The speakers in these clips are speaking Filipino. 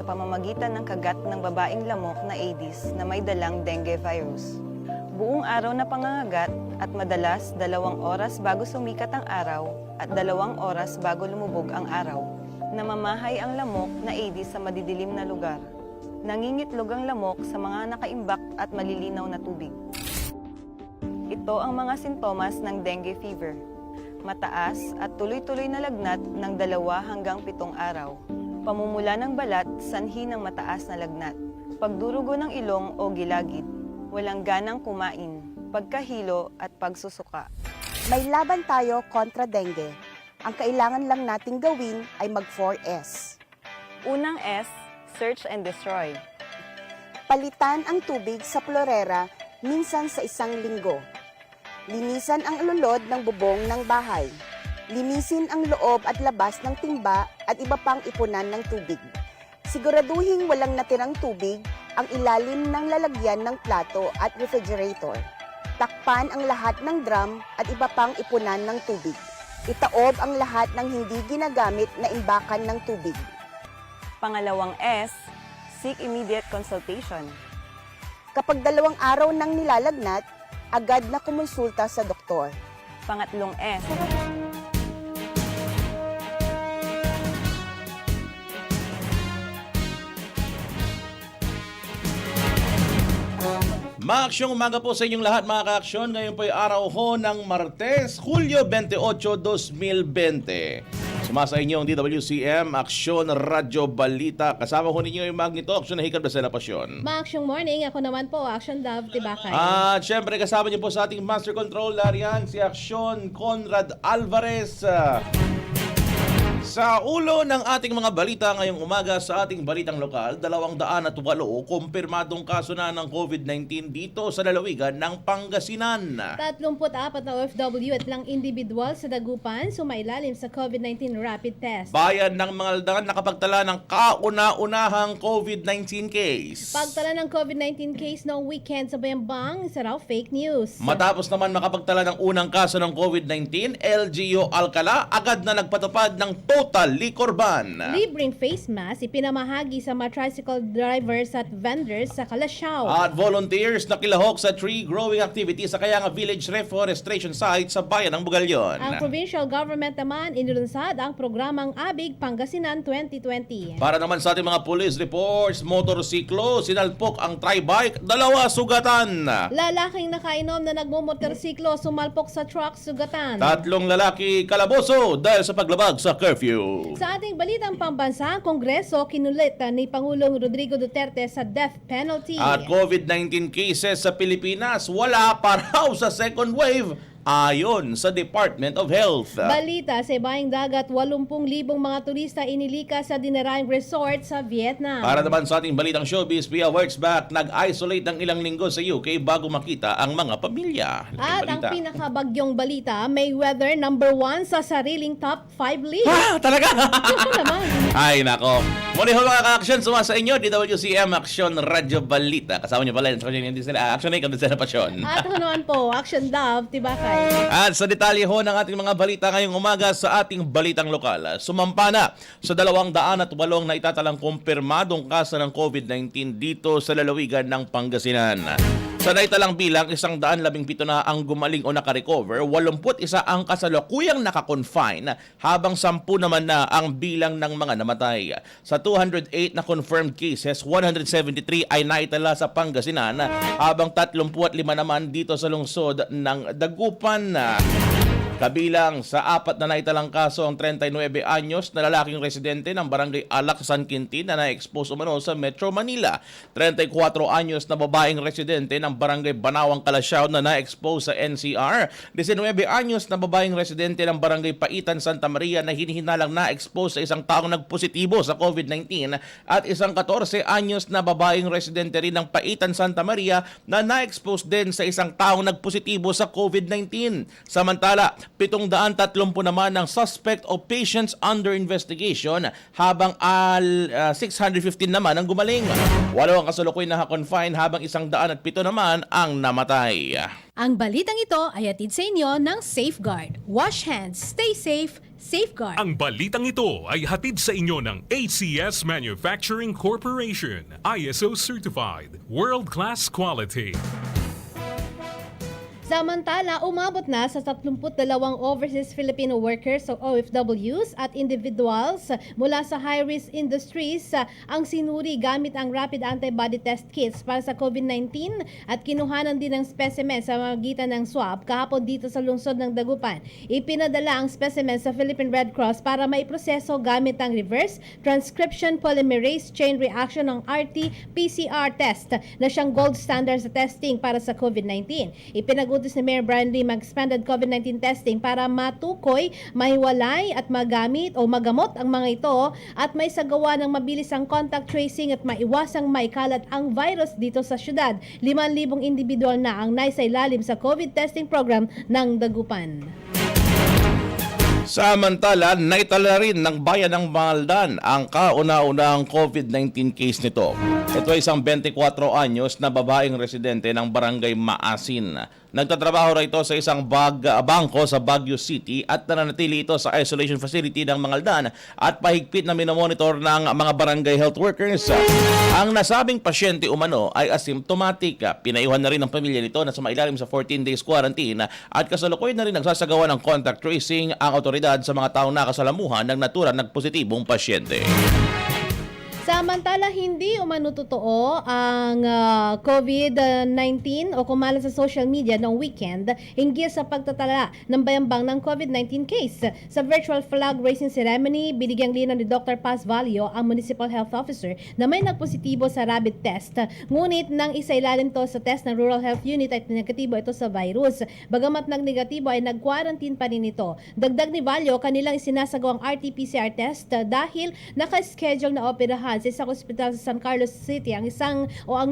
sa pamamagitan ng kagat ng babaeng lamok na Aedes na may dalang dengue virus. Buong araw na pangangagat at madalas 2 oras bago sumikat ang araw at 2 oras bago lumubog ang araw. Namamahay ang lamok na Aedes sa madidilim na lugar. Nangingitlog ang lamok sa mga nakaimbak at malilinaw na tubig. Ito ang mga sintomas ng dengue fever. Mataas at tuloy-tuloy na lagnat ng 2 hanggang 7 araw. Pamumula ng balat, sanhi ng mataas na lagnat. Pagdurugo ng ilong o gilagid. Walang ganang kumain. Pagkahilo at pagsusuka. May laban tayo kontra dengue. Ang kailangan lang nating gawin ay mag-4S. Unang S, search and destroy. Palitan ang tubig sa florera minsan sa 1 linggo. Linisan ang lulod ng bubong ng bahay. Linisin ang loob at labas ng timba at iba pang ipunan ng tubig. Siguraduhin walang natirang tubig ang ilalim ng lalagyan ng plato at refrigerator. Takpan ang lahat ng drum at iba pang ipunan ng tubig. Itaob ang lahat ng hindi ginagamit na imbakan ng tubig. Pangalawang S, seek immediate consultation. Kapag 2 araw nang nilalagnat, agad na kumonsulta sa doktor. Pangatlong S, Maaksyong umaga po sa inyong lahat mga ka-aksyon. Ngayon po ay araw ho ng Martes, Hulyo 28, 2020. Sumasa inyong DWCM, Aksyon Radyo Balita. Kasama ho ninyo yung Magnito, Aksyon na Hikab na Pasyon. Maaksyong morning, ako naman po, Action Dove Tibakay. At syempre kasama niyo po sa ating Master Controller yan, si Aksyon Conrad Alvarez. Sa ulo ng ating mga balita ngayong umaga sa ating balitang lokal, 208 kumpirmadong kaso na ng COVID-19 dito sa lalawigan ng Pangasinan. 34 na OFW at ilang individual sa Dagupan sumailalim sa COVID-19 rapid test. Bayan ng mga aldagan nakapagtala ng kauna-unahang COVID-19 case. Pagtala ng COVID-19 case noong weekend sa Bayambang, isa raw fake news. Matapos naman makapagtala ng unang kaso ng COVID-19, LGU Alcala agad na nagpatupad ng total liquor ban. Libreng face mask ipinamahagi sa mga tricycle drivers at vendors sa Kalasyaw. At volunteers na kilahok sa tree growing activity sa Kayanga Village Reforestation Site sa bayan ng Bugalyon. Ang provincial government naman inilunsad ang programang Abig Pangasinan 2020. Para naman sa ating mga police reports, motorsiklo, sinalpok ang tri-bike, 2 sugatan. Lalaking nakainom na nagmumotorsiklo sumalpok sa truck sugatan. 3 lalaki kalaboso dahil sa paglabag sa curfew. Sa ating balitang pambansa, ang Kongreso kinulit ni Pangulong Rodrigo Duterte sa death penalty. At COVID-19 cases sa Pilipinas, wala pa raw sa second wave ayon sa Department of Health. Balita sa ibaing dagat, 80,000 mga turista inilika sa dinaraing resort sa Vietnam. Para naman sa ating balitang showbiz, Pia works back, nag-isolate ng ilang linggo sa UK bago makita ang mga pamilya. At ang pinakabagyong balita, Mayweather #1 sa sariling top 5 list. Ha? Talaga? Ito naman. Ay, nako. Muli ho mga ka-aksyon, sumasa inyo, DWCM Aksyon Radyo Balita. Kasama niyo pala, Aksyon na Ikam na Pasyon. At ako naman po, Action Dove Tibakay. At sa detalye ho ng ating mga balita ngayong umaga sa ating balitang lokal, sumampa na sa 208 na itatalang kumpirmadong kaso ng COVID-19 dito sa lalawigan ng Pangasinan. Sa naitalang bilang, 117 na ang gumaling o nakarecover, 81 ang kasalukuyang nakakonfine, habang 10 naman na ang bilang ng mga namatay. Sa 208 na confirmed cases, 173 ay naitala sa Pangasinan, habang 35 naman dito sa lungsod ng Dagupan. Kabilang sa 4 na naitalang kaso ang 39 anyos na lalaking residente ng barangay Alak, San Quintin na na-expose umano sa Metro Manila. 34 anyos na babaeng residente ng barangay Banawang, Kalasyaw na na-expose sa NCR. 19 anyos na babaeng residente ng barangay Paitan, Santa Maria na hinihinalang na-expose sa isang taong nagpositibo sa COVID-19 at isang 14 anyos na babaeng residente rin ng Paitan, Santa Maria na na-expose din sa isang taong nagpositibo sa COVID-19. Samantala, 730 naman ng suspect o patients under investigation habang 615 naman ang gumaling. 8 ang kasalukuyan na confine habang 107 naman ang namatay. Ang balitang ito ay hatid sa inyo ng Safeguard. Wash hands, stay safe, Safeguard. Ang balitang ito ay hatid sa inyo ng ACS Manufacturing Corporation, ISO certified, world-class quality. Samantala, umabot na sa 32 overseas Filipino workers o OFWs at individuals mula sa high-risk industries ang sinuri gamit ang rapid antibody test kits para sa COVID-19 at kinuhanan din ng specimen sa magitan ng swab kahapon dito sa lungsod ng Dagupan. Ipinadala ang specimen sa Philippine Red Cross para maiproseso gamit ang reverse transcription polymerase chain reaction ng RT-PCR test na siyang gold standard sa testing para sa COVID-19. Ipinagutos ni Mayor Brian Lee mag-expanded COVID-19 testing para matukoy, mahiwalay at magamit o magamot ang mga ito at may sagawa ng mabilis ang contact tracing at maiwasang maikalat ang virus dito sa syudad. 5,000 individual na ang naisailalim sa COVID testing program ng Dagupan. Samantala, naitala rin ng bayan ng Maldan ang kauna-unang COVID-19 case nito. Ito ay isang 24 anyos na babaeng residente ng barangay Maasin. Nagtatrabaho rito sa isang bangko sa Baguio City at nananatili ito sa isolation facility ng Mangaldan at pahigpit na minomonitor ng mga barangay health workers. Ang nasabing pasyente umano ay asymptomatic. Pinayuhan na rin ng pamilya nito na sumailalim sa 14 days quarantine at kasalukuyan na rin nagsasagawa ng contact tracing ang otoridad sa mga taong nakasalamuhan ng naturang nagpositibong pasyente. Samantala, hindi umano totoo ang COVID-19 o kumalat sa social media noong weekend hinggil sa pagtatala ng bayambang ng COVID-19 case. Sa virtual flag raising ceremony, binigyang linaw ni Dr. Paz Valio, ang Municipal Health Officer, na may nagpositibo sa rabbit test. Ngunit nang isailalim to sa test ng Rural Health Unit ay negatibo ito sa virus. Bagamat nag-negatibo ay nag-quarantine pa rin ito. Dagdag ni Valio, kanilang isinasagawang RT-PCR test dahil naka-schedule na operahan sa isang ospital sa San Carlos City ang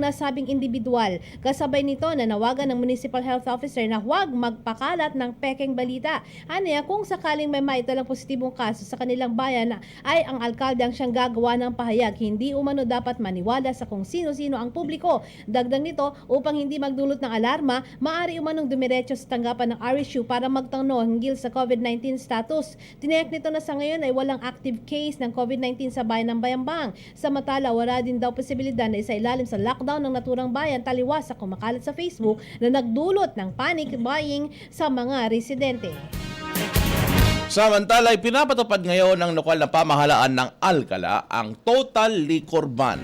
nasabing individual. Kasabay nito na nawagan ng Municipal Health Officer na huwag magpakalat ng pekeng balita. Aniya, kung sakaling may maitalang positibong kaso sa kanilang bayan ay ang alkalde ang siyang gagawa ng pahayag. Hindi umano dapat maniwala sa kung sino-sino ang publiko. Dagdag nito, upang hindi magdulot ng alarma, maaari umanong dumiretso sa tanggapan ng RSU para magtanong hinggil sa COVID-19 status. Tiniyak nito na sa ngayon ay walang active case ng COVID-19 sa bayan ng Bayambang. Samantala, wala din daw posibilidad na isailalim sa lockdown ng naturang bayan taliwas sa kumakalat sa Facebook na nagdulot ng panic buying sa mga residente. Samantala, pinapatupad ngayon ng lokal na pamahalaan ng Alcala ang total liquor ban.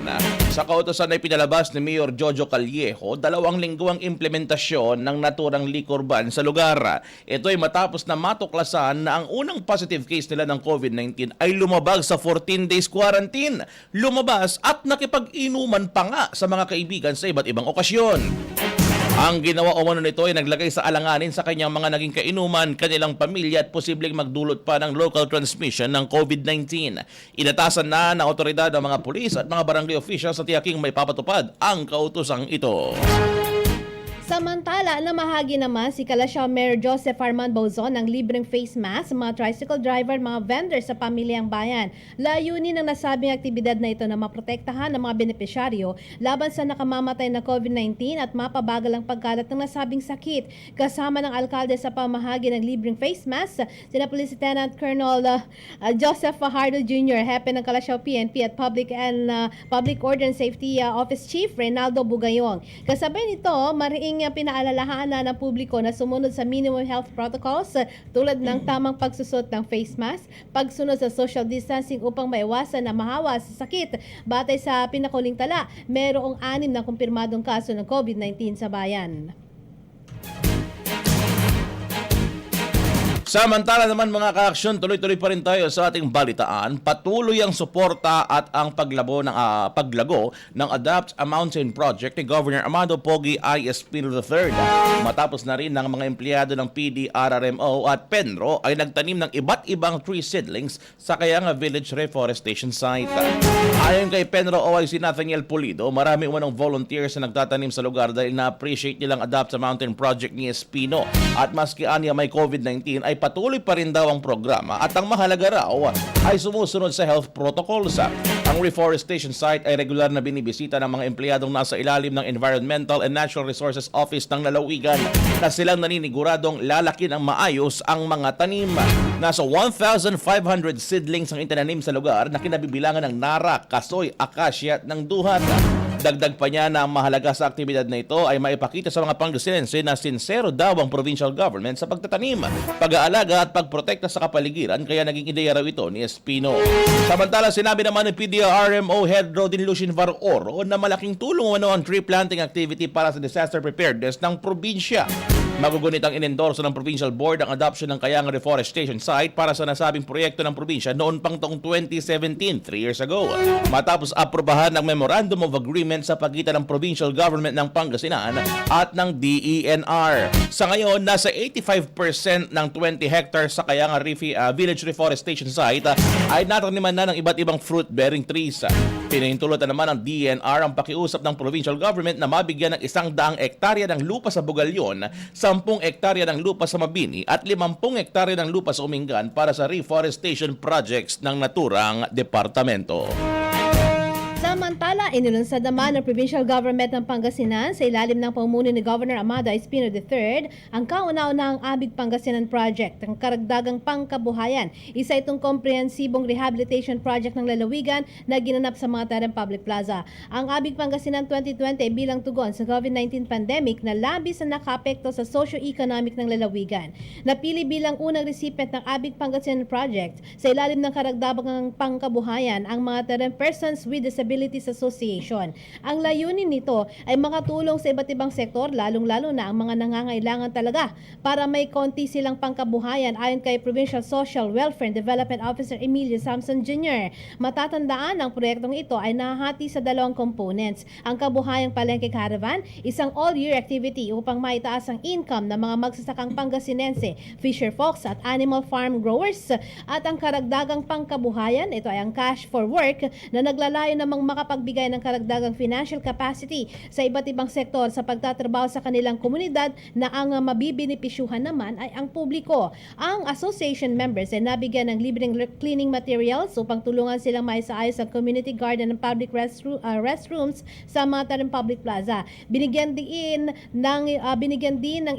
Sa kautosan ay pinalabas ni Mayor Jojo Callejo, 2 linggo ang implementasyon ng naturang liquor ban sa lugar. Ito ay matapos na matuklasan na ang unang positive case nila ng COVID-19 ay lumabag sa 14 days quarantine. Lumabas at nakipag-inuman pa nga sa mga kaibigan sa iba't ibang okasyon. Ang ginawa umano nito ay naglagay sa alanganin sa kanyang mga naging kainuman, kanilang pamilya at posibleng magdulot pa ng local transmission ng COVID-19. Inatasan na ng otoridad ng mga pulis at mga barangay officials sa tiyaking may papatupad ang kautosang ito. Samantala, namahagi naman si Kalasyaw Mayor Joseph Arman Bauzon ng libreng face mask sa mga tricycle driver, mga vendors sa pamilyang bayan. Layunin ng nasabing aktibidad na ito na maprotektahan ng mga benepisyaryo laban sa nakamamatay na COVID-19 at mapabagal ang pagkalat ng nasabing sakit. Kasama ng alkalde sa pamahagi ng libreng face mask, sina Police Lieutenant Colonel Joseph Fajardo Jr., Hepe ng Kalasyaw PNP at Public Order and Safety Office Chief Reynaldo Bugayong. Kasabay nito, mariing pinaalalahanan ng publiko na sumunod sa minimum health protocols tulad ng tamang pagsusot ng face mask, pagsunod sa social distancing upang maiwasan na mahawa sa sakit. Batay sa pinakuling tala, mayroong 6 na kumpirmadong kaso ng COVID-19 sa bayan. Samantala naman mga ka-aksyon, tuloy-tuloy pa rin tayo sa ating balitaan. Patuloy ang suporta at ang paglago ng Adapt a Mountain Project ni Governor Amado Pogi I. Espino III. Matapos na rin ng mga empleyado ng PDRRMO at Penro ay nagtanim ng iba't ibang tree seedlings sa Kayanga Village Reforestation Site. Ayon kay Penro OIC Nathaniel Pulido, marami umanong volunteers na nagtatanim sa lugar dahil na-appreciate nilang Adapt a Mountain Project ni Espino. At maski anya may COVID-19 ay patuloy pa rin daw ang programa at ang mahalaga raw ay sumusunod sa health protocols. Ang reforestation site ay regular na binibisita ng mga empleyadong nasa ilalim ng Environmental and Natural Resources Office ng lalawigan na silang naniniguradong lalaki ng maayos ang mga tanim. Nasa 1,500 seedlings ang itinanim sa lugar na kinabibilangan ng nara, kasoy, akasya at ng duhat. Dagdag pa niya na ang mahalaga sa aktibidad na ito ay maipakita sa mga Pangasinense na sincero daw ang provincial government sa pagtatanim, pag-aalaga at pagprotekta sa kapaligiran, kaya naging ideya raw ito ni Espino. Samantala, sinabi naman ni PDRMO Head Rodin Lucien Varoro na malaking tulong ang tree planting activity para sa disaster preparedness ng probinsya. Magugunit ang inendorso ng Provincial Board ang adoption ng Kayang Reforestation Site para sa nasabing proyekto ng probinsya noon pang taong 2017, 3 years ago. Matapos aprobahan ng Memorandum of Agreement sa pagitan ng Provincial Government ng Pangasinan at ng DENR. Sa ngayon, nasa 85% ng 20 hectares sa Kayang Village Reforestation Site ay nataniman na ng iba't ibang fruit-bearing trees. Pinahintulutan naman ng DENR ang pakiusap ng Provincial Government na mabigyan ng 100 hektarya ng lupa sa Bugalyon, 10 hektarya ng lupa sa Mabini at 50 hektarya ng lupa sa Umingan para sa reforestation projects ng naturang departamento. Samantala, inilunsad naman ng provincial government ng Pangasinan sa ilalim ng pamumuno ni Governor Amado Espino III ang kauna-unahang Abig Pangasinan Project, ang karagdagang pangkabuhayan. Isa itong komprehensibong rehabilitation project ng lalawigan na ginanap sa mga Terem Public Plaza. Ang Abig Pangasinan 2020 ay bilang tugon sa COVID-19 pandemic na labis na nakaapekto sa socio-economic ng lalawigan. Napili bilang unang recipient ng Abig Pangasinan Project sa ilalim ng karagdagang pangkabuhayan ang mga Terem Persons with Disabilities Association. Ang layunin nito ay makatulong sa iba't ibang sektor, lalong-lalo na ang mga nangangailangan talaga para may konti silang pangkabuhayan, ayon kay Provincial Social Welfare and Development Officer Emilio Samson Jr. Matatandaan ang proyektong ito ay nahati sa dalawang components. Ang Kabuhayang Palengke Caravan, isang all-year activity upang maitaas ang income ng mga magsasakang Pangasinense, fisher folks at animal farm growers, at ang karagdagang pangkabuhayan, ito ay ang Cash for Work na naglalayo namang makapagbigay ng karagdagang financial capacity sa iba't ibang sektor sa pagtatrabaho sa kanilang komunidad na ang mabibinipisyuhan naman ay ang publiko. Ang association members ay nabigyan ng libreng cleaning materials upang tulungan silang maisaayos ang community garden and public restrooms sa mga Terem Public Plaza. Binigyan din ng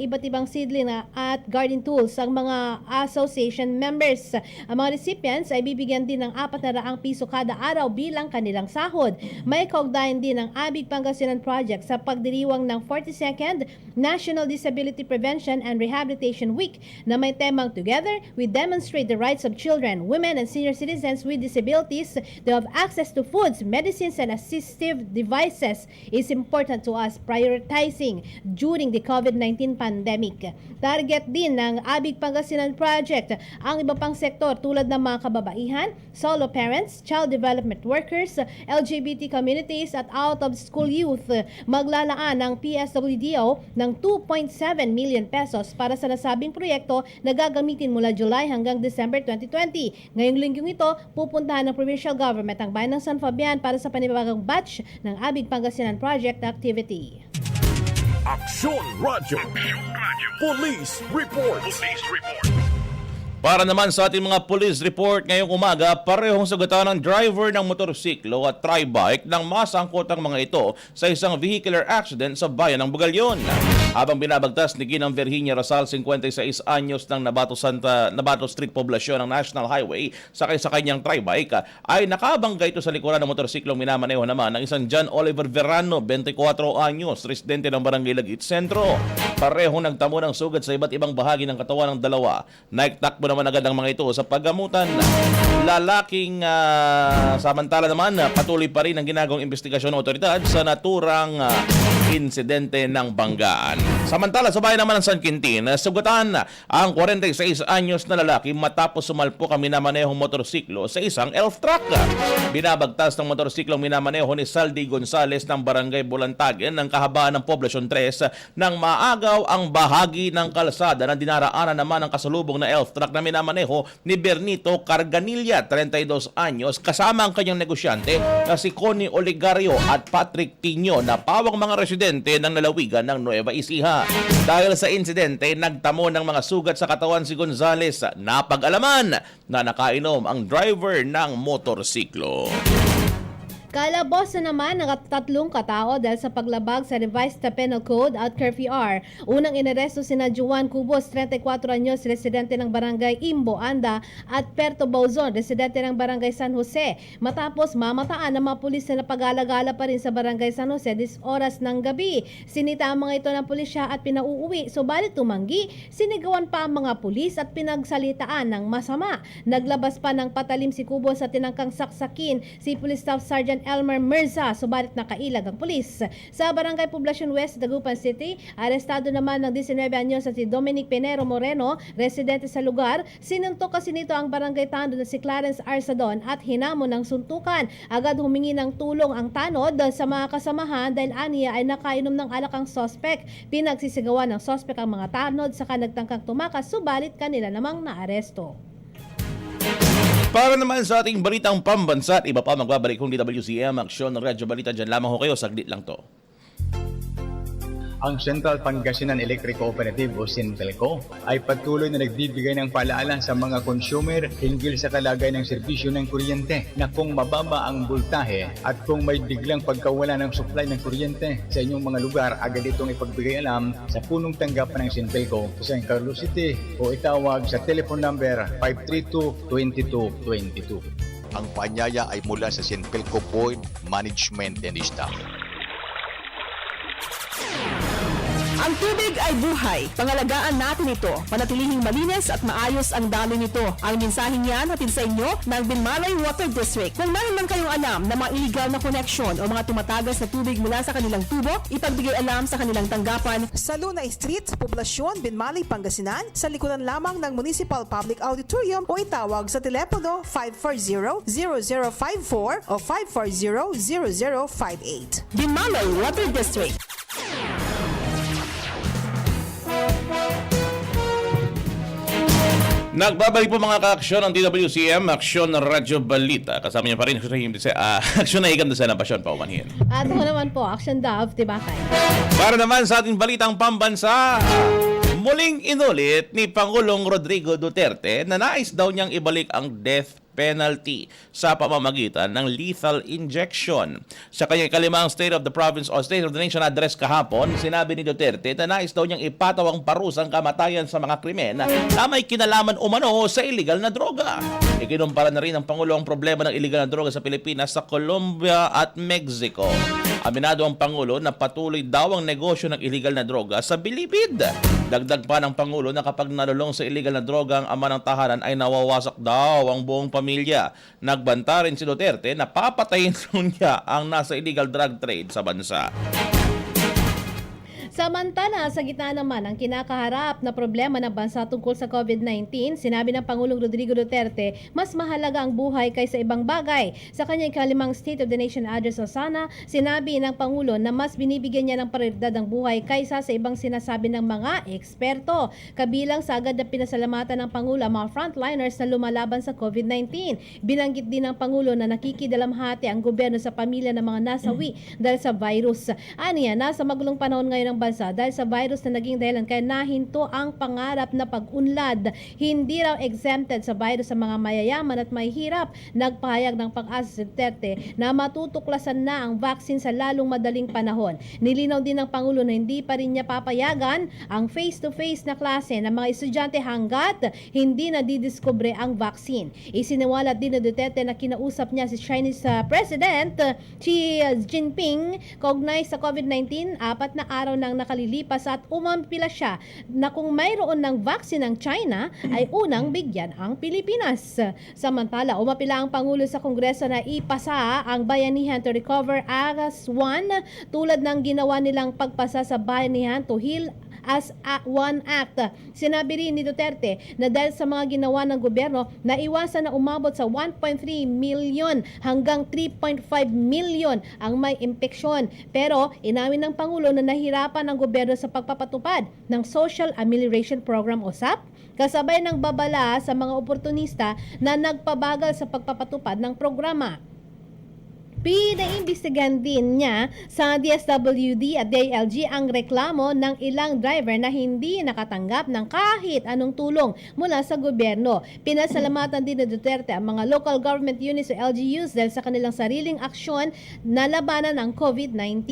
iba't ibang seedling at garden tools ang mga association members. Ang mga recipients ay bibigyan din ng 400 piso kada araw bilang kanilang sahod. May kaugnayan din ang Abig Pangasinan Project sa pagdiriwang ng 42nd National Disability Prevention and Rehabilitation Week na may temang Together, we demonstrate the rights of children, women, and senior citizens with disabilities to have access to foods, medicines, and assistive devices is important to us, prioritizing during the COVID-19 pandemic. Target din ng Abig Pangasinan Project ang iba pang sektor tulad ng mga kababaihan, solo parents, child development workers, LGBT communities at out-of-school youth. Maglalaan ng PSWDO ng 2.7 million pesos para sa nasabing proyekto na gagamitin mula July hanggang December 2020. Ngayong linggong ito, pupuntahan ng provincial government ang bayan ng San Fabian para sa panibagong batch ng Abig Pangasinan Project activity. Aksyon Radio. Police Report. Para naman sa ating mga police report ngayong umaga, parehong sagatan ng driver ng motorsiklo at tri-bike nang masangkot ang mga ito sa isang vehicular accident sa bayan ng Bugalyon. Habang binabagtas ni Ginang Virginia Rasal, 56 anyos ng Nabato Street poblasyon ng National Highway, sakay sa kanyang tri-bike, ay nakabangga ito sa likuran ng motorsiklong minamaneho naman ng isang John Oliver Verano, 24 anyos, residente ng Barangay Lagit Sentro. Parehong nagtamo ng sugat sa iba't ibang bahagi ng katawan ng dalawa. Naiktakbo naman agad ang mga ito sa paggamutan. Lalaking samantala naman, patuloy pa rin ang ginagawang investigasyon ng otoridad sa naturang insidente ng banggaan. Samantala, sa bayan naman ng San Quintin, sugatan ang 46 anyos na lalaki matapos sumalpok ang minamanehong motorsiklo sa isang elf truck. Binabagtas ng motorsiklong minamaneho ni Saldi Gonzales ng Barangay Bulantagen ng kahabaan ng Poblasyon 3 nang maagaw ang bahagi ng kalsada na dinaraanan naman ng kasalubong na elf truck na minamaneho ni Bernito Carganilla, 32 anyos, kasama ang kanyang negosyante na si Connie Oligario at Patrick Tino na pawang mga residente presidente ng lalawigan ng Nueva Ecija. Dahil sa insidente, nagtamo ng mga sugat sa katawan si Gonzales. Napag-alaman na nakainom ang driver ng motorsiklo. Kalabos na naman ng 3 katao dahil sa paglabag sa revised penal code at curfew hour. Unang inaresto sina Juan Cubos, 34 anyos, residente ng barangay Imbo, Anda, at Perto Bauzon, residente ng barangay San Jose. Matapos mamataan ng mga pulis na napag-alagala pa rin sa barangay San Jose 10 oras ng gabi. Sinita ang mga ito ng pulisya at pinauuwi. Subalit tumanggi, sinigawan pa ang mga pulis at pinagsalitaan ng masama. Naglabas pa ng patalim si Cubos sa tinangkang saksakin si Police Staff Sergeant Elmer Mirza, subalit nakailag ang pulis. Sa Barangay Poblacion West, Dagupan City, arestado naman ng 19 anyos sa si Dominic Pinero Moreno, residente sa lugar. Sinuntok kasi nito ang barangay tanod na si Clarence Arsadon at hinamon ng suntukan. Agad humingi ng tulong ang tanod sa mga kasamahan dahil aniya ay nakainom ng alak ang sospek. Pinagsisigawan ng sospek ang mga tanod saka nagtangkang tumakas, subalit kanila namang naaresto. Para naman sa ating balitang pambansa at iba pa, magbabalik kong DWCM, Aksyon ng Radyo Balita. Dyan lamang ho kayo, saglit lang to. Ang Central Pangasinan Electric Cooperative o Sintelco ay patuloy na nagbibigay ng paalala sa mga consumer hinggil sa kalagayan ng serbisyo ng kuryente na kung mababa ang voltahe at kung may biglang pagkawala ng supply ng kuryente sa inyong mga lugar, agad itong ipagbigay alam sa punong tanggapan ng Sintelco sa San Carlos City o itawag sa telephone number 532-2222. Ang paanyaya ay mula sa Sintelco Board, Management and Staff. Ang tubig ay buhay. Pangalagaan natin ito. Panatilihing malinis at maayos ang daloy nito. Ang mensaheng yan hatid sa inyo ng Binmalay Water District. Kung meron man kayong alam na mga illegal na connection o mga tumatagas na tubig mula sa kanilang tubo, ipagbigay alam sa kanilang tanggapan. Sa Luna Street, Poblasyon, Binmalay, Pangasinan, sa likuran lamang ng Municipal Public Auditorium o itawag sa telepono 540-0054 o 540-0058. Binmalay Water District. Nagbabalik po mga ka-aksyon ng DWCM, Aksyon ng Radyo Balita. Kasama niya pa rin Aksyon na higam sa pasyon pa umanhin. At ako naman po, Action Dove, Tibakay. Para naman sa ating balitang pambansa, muling inulit ni Pangulong Rodrigo Duterte na nais daw niyang ibalik ang death penalty sa pamamagitan ng lethal injection. Sa kanyang ikalimang State of the Province o State of the Nation address kahapon, sinabi ni Duterte na nais daw niyang ipataw ang parusang kamatayan sa mga krimen na may kinalaman umano sa illegal na droga. Ikinumpara na rin ng Pangulo ang problema ng illegal na droga sa Pilipinas, sa Colombia at Mexico. Aminado ang Pangulo na patuloy daw ang negosyo ng illegal na droga sa bilibid. Dagdag pa ng Pangulo na kapag nalulong sa illegal na droga ang ama ng tahanan ay nawawasak daw ang buong pamilya. Nagbanta rin si Duterte na papatayin niya ang nasa illegal drug trade sa bansa. Samantala, sa gitna naman ang kinakaharap na problema ng bansa tungkol sa COVID-19, sinabi ng Pangulong Rodrigo Duterte, mas mahalaga ang buhay kaysa ibang bagay. Sa kanyang ikalimang State of the Nation address sa Sana, sinabi ng Pangulo na mas binibigyan niya ng prioridad ang buhay kaysa sa ibang sinasabi ng mga eksperto. Kabilang sa agad na pinasalamatan ng Pangulo ang mga frontliners na lumalaban sa COVID-19. Binanggit din ng Pangulo na nakikidalamhati ang gobyerno sa pamilya ng mga nasawi dahil sa virus. Aniya, nasa magulong panahon ngayon ng bansa dahil sa virus na naging dahilan kaya nahinto ang pangarap na pag-unlad. Hindi raw exempted sa virus sa mga mayayaman at mahihirap. Nagpahayag ng Pag-asa si Duterte na matutuklasan na ang vaccine sa lalong madaling panahon. Nilinaw din ng Pangulo na hindi pa rin niya papayagan ang face-to-face na klase ng mga estudyante hanggat hindi na didiskubre ang vaccine. Isiniwalat din ni Duterte na kinausap niya si Chinese President Xi Jinping kaugnay sa COVID-19, 4 na araw nang nakalilipas at umampila siya na kung mayroon ng vaccine ng China ay unang bigyan ang Pilipinas. Samantala, umapila ang Pangulo sa Kongreso na ipasa ang Bayanihan to Recover as One tulad ng ginawa nilang pagpasa sa Bayanihan to Heal as One Act. Sinabi rin ni Duterte na dahil sa mga ginawa ng gobyerno, naiwasan na umabot sa 1.3 million hanggang 3.5 million ang may impeksyon. Pero inamin ng Pangulo na nahirapan ang gobyerno sa pagpapatupad ng Social Amelioration Program o SAP, kasabay ng babala sa mga oportunista na nagpabagal sa pagpapatupad ng programa. Pinaimbestigan din niya sa DSWD at DILG ang reklamo ng ilang driver na hindi nakatanggap ng kahit anong tulong mula sa gobyerno. Pinasalamatan din ni Duterte ang mga local government units o LGUs dahil sa kanilang sariling aksyon na labanan ng COVID-19.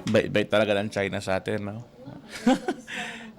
Bait talaga ng China sa atin, no?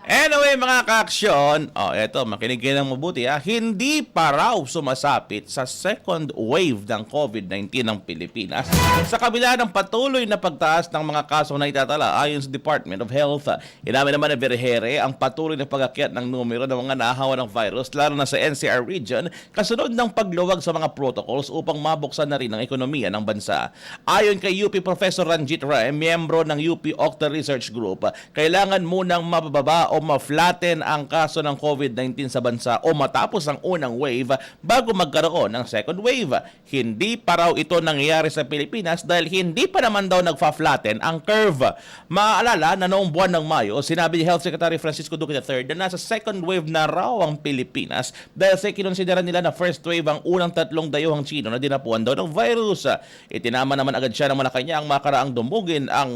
Anyway, mga ka-aksyon, eto, makinig kayo ng mabuti, hindi pa raw sumasapit sa second wave ng COVID-19 ng Pilipinas sa kabila ng patuloy na pagtaas ng mga kaso na itatala ayon sa Department of Health. Inamin naman na Vergere ang patuloy na pag-akyat ng numero ng mga nahawa ng virus lalo na sa NCR region kasunod ng pagluwag sa mga protocols upang mabuksan na rin ang ekonomiya ng bansa. Ayon kay UP Professor Ranjit Ray, miyembro ng UP Octa Research Group, kailangan munang mababa o ma-flatten ang kaso ng COVID-19 sa bansa o matapos ang unang wave bago magkaroon ng second wave. Hindi pa raw ito nangyayari sa Pilipinas dahil hindi pa naman daw nagfa-flatten ang curve. Maaalala na noong buwan ng Mayo, sinabi ni Health Secretary Francisco Duque III na nasa second wave na raw ang Pilipinas dahil sa kinonsidera nila na first wave ang unang 3 dayuhang Chino na dinapuan daw ng virus. Itinama naman agad siya ng Malacanang makaraang dumugin ang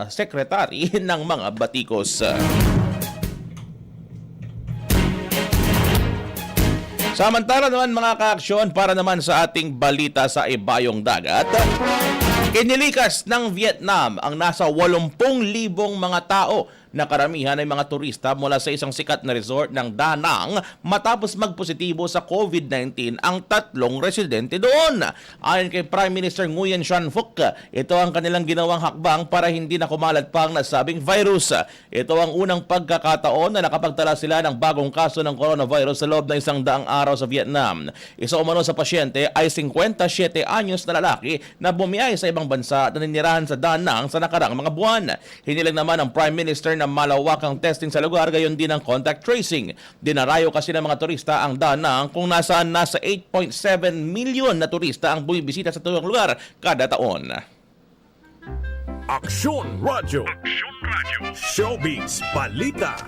sekretary ng mga batikos. Samantala naman mga ka-aksyon, para naman sa ating balita sa ibayong dagat, kinilikas ng Vietnam ang nasa 80,000 mga tao na karamihan ay mga turista mula sa isang sikat na resort ng Da Nang matapos magpositibo sa COVID-19 ang 3 residente doon. Ayon kay Prime Minister Nguyen Xuan Phuc, ito ang kanilang ginawang hakbang para hindi na kumalat pa ang nasabing virus. Ito ang unang pagkakataon na nakapagtala sila ng bagong kaso ng coronavirus sa loob ng 100 araw sa Vietnam. Isa umano sa pasyente ay 57 anyos na lalaki na bumiyay sa ibang bansa at naninirahan sa Da Nang sa nakaraang mga buwan. Hinilang naman ng Prime Minister na malawakang testing sa lugar, gayon din ang contact tracing. Dinarayo kasi ng mga turista ang Da Nang kung nasaan nasa 8.7 milyon na turista ang bumibisita sa tulong lugar kada taon. Aksyon Radyo. Showbiz Balita.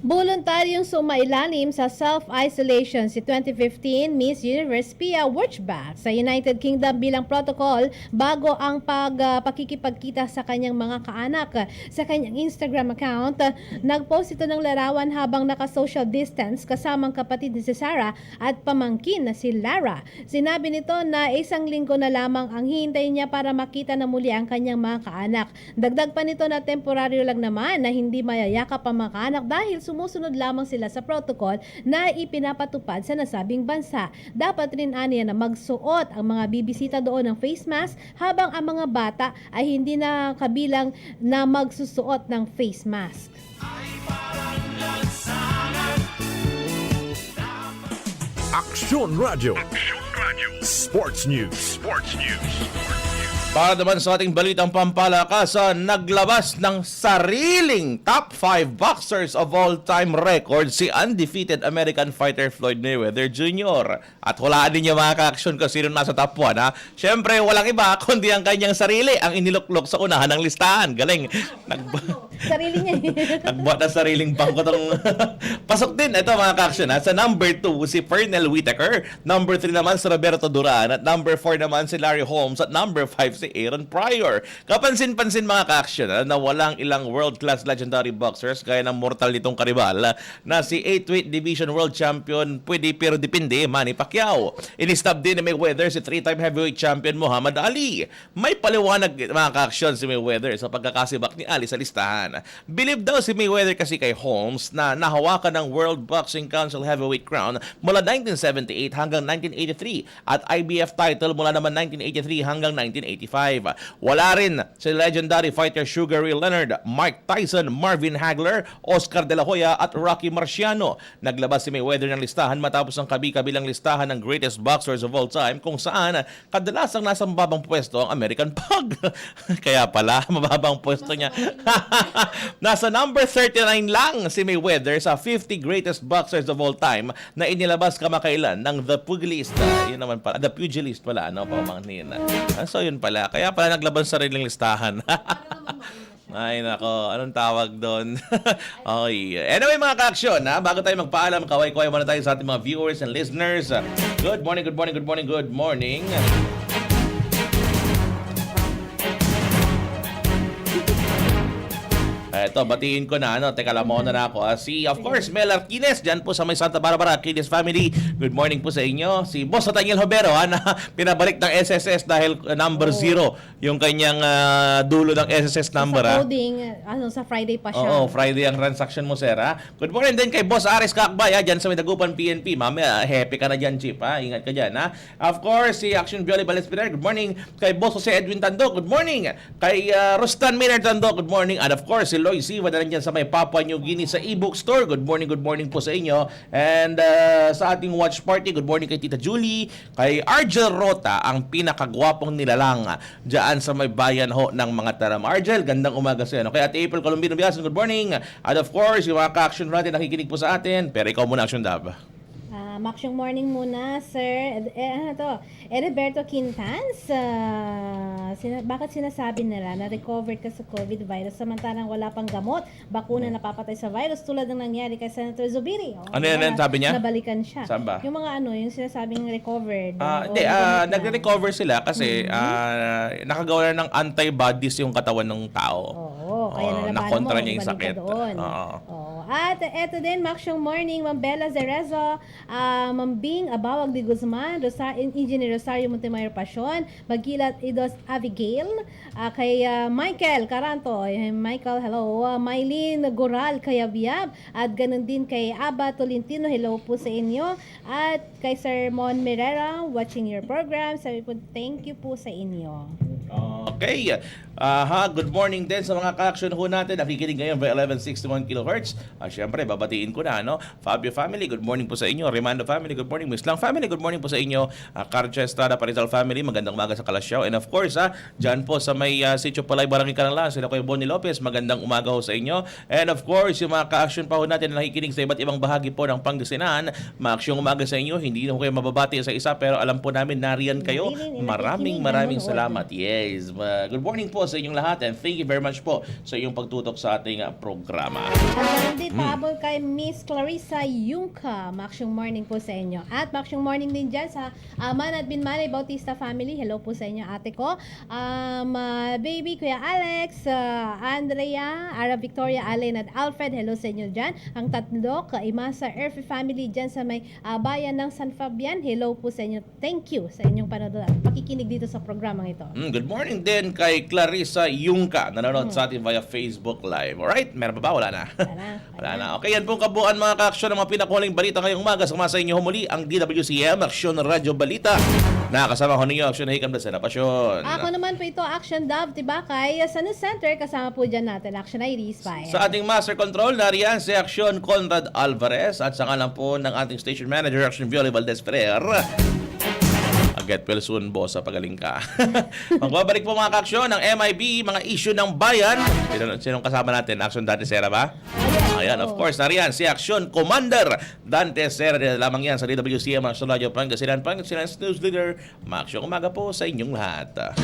Voluntaryong sumailalim sa self-isolation si 2015 Miss Universe Pia Wurtzbach sa United Kingdom bilang protocol bago ang pakikipagkita sa kanyang mga kaanak. Sa kanyang Instagram account, nagpost ito ng larawan habang naka-social distance kasamang kapatid ni si Sarah at pamangkin na si Lara. Sinabi nito na 1 linggo na lamang ang hintay niya para makita na muli ang kanyang mga kaanak. Dagdag pa nito na temporaryo lang naman na hindi mayayakap ang mga kaanak dahil sumusunod lamang sila sa protocol na ipinapatupad sa nasabing bansa. Dapat rin aniya na magsuot ang mga bibisita doon ng face mask habang ang mga bata ay hindi na kabilang na magsusuot ng face mask. Aksyon Radyo. Sports News. Para naman sa ating balitang pampalakasan, naglabas ng sariling top 5 boxers of all-time record si undefeated American fighter Floyd Mayweather Jr. At hulaan din niya mga ka-aksyon kung sino nasa top 1. Siyempre, walang iba kundi ang kanyang sarili ang iniluklok sa unahan ng listahan. Galing. Sarili niya. Nagbuhat ng sariling bangko tong pasok din. Ito mga ka-aksyon. Sa number 2, si Pernell Whitaker. Number 3 naman si Roberto Duran. At number 4 naman si Larry Holmes. At number 5 si Aaron Pryor. Kapansin-pansin mga ka-aksyon na walang ilang world-class legendary boxers gaya ng mortal nitong karibal na si 8-weight division world champion pwede pero depende Manny Pacquiao. Inistab din ni Mayweather si 3-time heavyweight champion Muhammad Ali. May paliwanag mga ka-aksyon si Mayweather sa pagkakasibak ni Ali sa listahan. Believe daw si Mayweather kasi kay Holmes na nahawakan ng World Boxing Council heavyweight crown mula 1978 hanggang 1983 at IBF title mula naman 1983 hanggang 1985. Wala rin si legendary fighter Sugar Ray Leonard, Mike Tyson, Marvin Hagler, Oscar De La Hoya at Rocky Marciano. Naglabas si Mayweather ng listahan matapos ang kabi-kabilang listahan ng greatest boxers of all time kung saan kadalasang nasa mababang pwesto ang American Pug. Kaya pala, mababang pwesto niya. Nasa number 39 lang si Mayweather sa 50 greatest boxers of all time na inilabas kamakailan ng The Pugilist. Yun naman pala, The Pugilist pala, pamangkin. So yun pala. Kaya pala naglaban sa sariling listahan. Ay, nako. Anong tawag doon? Okay. Anyway, mga ka-aksyon, bago tayo magpaalam, kaway-kaway muna tayo sa ating mga viewers and listeners. Good morning, good morning, good morning, good morning. Eto, batiin ko na, teka lang muna na ako. Si, of course, Mel Arquines, dyan po sa may Santa Barbara, Arquines family. Good morning po sa inyo. Si Boss Nathaniel Hobero, na pinabalik ng SSS dahil number 0 yung kanyang dulo ng SSS number. Sa coding, sa Friday pa siya. Oo, Friday ang transaction mo, sir. Good morning din kay Boss Aris Kakbay, dyan sa may Dagupan PNP. Mamaya, happy ka na dyan, Chip. Ingat ka dyan. Of course, si Action Violet Valenspinar, good morning. Kay Boss Jose Edwin Tando, good morning. Kay Rustan Miner Tando, good morning. And of course, si Loy Siva na nandyan sa may Papua New Guinea sa e-book store. Good morning po sa inyo. And sa ating watch party, good morning kay Tita Julie, kay Argel Rota, ang pinakagwapong nilalang dyan sa may bayan ho ng mga Taram. Argel, gandang umaga sa iyo. Kay Ate April Colombino Biasan, good morning. And of course, yung mga ka-action natin nakikinig po sa atin. Pero ikaw muna, Action Dab. Maksyong morning muna, sir. Heriberto Quintans, bakit sinasabi nila na recovered ka sa COVID virus samantalang wala pang gamot, bakuna na papatay sa virus tulad ng nangyari kay Senator Zubiri? Ano yan sabi niya? Nabalikan siya. Saan ba? Yung mga yung sinasabing recovered. Hindi, nagre-recover sila kasi nakagawa na ng antibodies yung katawan ng tao. Oo, kaya nakontra niya yung sakit. At eto din, Maksyong morning, Ma'am Bella Zerezo, Ma'am Bing Abawag de Guzman, Engineer Rosario Montemayor Pasyon, Magilat Idos Abigail, kay Michael Caranto, Michael, hello, Mylene Goral Kayabiyab, at ganun din kay Aba Tolentino, hello po sa inyo, at kay Sir Mon Mirera, watching your program, sabi po, thank you po sa inyo. Okay. Good morning din sa mga ka-action ho natin. Nakikinig ngayon by 1161 kHz. Siyempre, babatiin ko na, Fabio family, good morning po sa inyo. Remando family, good morning. Miss Lang family, good morning po sa inyo. Carcha Estrada Parizal family, magandang umaga sa Kalasyaw. And of course, dyan po sa may Sitio Palay, Barangay Canala, sila Kuya Bonnie Lopez, magandang umaga ho sa inyo. And of course, yung mga ka-action pa ho natin na nakikinig sa iba't ibang bahagi po ng Pangasinan, maaksyong umaga sa inyo. Hindi na ho kayo mababati sa isa, pero alam po namin nariyan kayo. Maraming salamat. Yes. Good morning po sa inyong lahat and thank you very much po sa iyong pagtutok sa ating programa. At din paabol kay Miss Clarissa Yungka. Maksyong morning po sa inyo. At maksyong morning din dyan sa Man at Binmalay Bautista family. Hello po sa inyo, ate ko. Baby, Kuya Alex, Andrea, Ara Victoria, Allen at Alfred. Hello sa inyo dyan. Ang tatlo, Imasa Erfi family dyan sa may bayan ng San Fabian. Hello po sa inyo. Thank you sa inyong panonood at pakikinig dito sa programang ito. Good morning din kay Clarissa Yungka, nanonood sa atin via Facebook Live. Alright? Meron pa ba? Wala na. Wala na. Okay, yan pong kabuuan mga ka-aksyon ng mga pinakahuling balita ngayong umaga. Sama sa inyo humuli ang DWCM, Aksyon Radyo Balita. Nakasama ko ninyo, Aksyon Hikam na Pasyon. Ako naman po ito, Action Dove, Tibakay, sa News Center, kasama po dyan natin, Action Iris Bayan. Sa ating Master Control, nariyan si Aksyon Conrad Alvarez at sa ngalan po ng ating Station Manager, Aksyon Violet Valdez Ferrer. Get well soon, boss, pagaling ka. Magbabalik po mga ka-aksyon ng MIB, mga issue ng bayan. Sinong kasama natin? Action Dante Serra ba? Ayan, of course, nariyan si Action Commander Dante Serra. Lamang yan sa DWCM, Action Radio Pangasinan News Leader. Mga aksyon umaga po sa inyong lahat.